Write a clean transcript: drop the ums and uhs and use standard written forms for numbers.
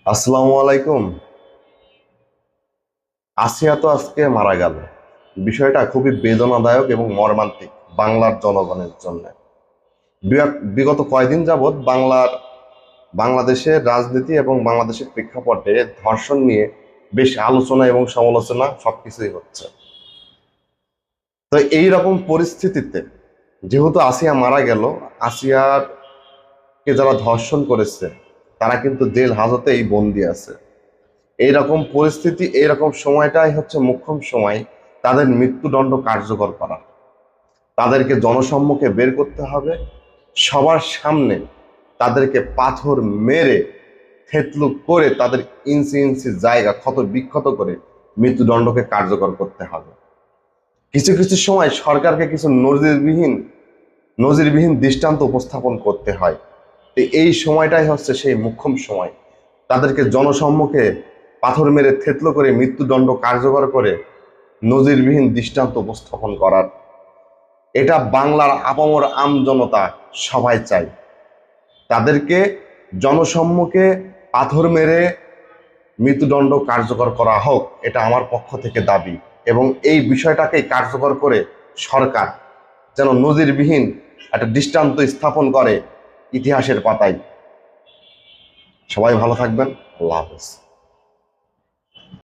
আসসালামু আলাইকুম। আসিয়া তো আজকে মারা গেল। বিষয়টা খুবই বেদনাদায়ক এবং মর্মান্তিক বাংলার জনগণের জন্য। বিগত কয়দিন যাবৎ বাংলাদেশের রাজনীতি এবং বাংলাদেশের প্রেক্ষাপটে ধর্ষণ নিয়ে বেশ আলোচনা এবং সমালোচনা সবকিছুই হচ্ছে। তো এই রকম পরিস্থিতিতে যেহেতু আসিয়া মারা গেল, আসিয়াকে যারা ধর্ষণ করেছে তারা কিন্তু জেল হাজতেই বন্দি আছে। এইরকম পরিস্থিতি, এইরকম সময়টাই হচ্ছে মোক্ষম সময় তাদের মৃত্যুদণ্ড কার্যকর করা। তাদেরকে জনসম্মুখে বের করতে হবে, সবার সামনে তাদেরকে পাথর মেরে থেতলু করে তাদের ইঞ্চি ইঞ্চি জায়গা ক্ষত বিক্ষত করে মৃত্যুদণ্ডকে কার্যকর করতে হবে। কিছু কিছু সময় সরকারকে কিছু নজিরবিহীন দৃষ্টান্ত উপস্থাপন করতে হয়। তো এই সময়টাই হচ্ছে সেই মোক্ষম সময় তাদেরকে জনসম্মুখে পাথর মেরে থেতলো করে মৃত্যুদণ্ড কার্যকর করে নজিরবিহীন দৃষ্টান্ত উপস্থাপন করার। এটা বাংলার আপামর জনতা সবাই চায়। তাদেরকে জনসম্মুখে পাথর মেরে মৃত্যুদণ্ড কার্যকর করা হোক, এটা আমার পক্ষ থেকে দাবি। এবং এই বিষয়টাকেই কার্যকর করে সরকার যেন নজিরবিহীন একটা দৃষ্টান্ত স্থাপন করে ইতিহাসের পাতায়। সবাই ভালো থাকবেন। আল্লাহ হাফেজ।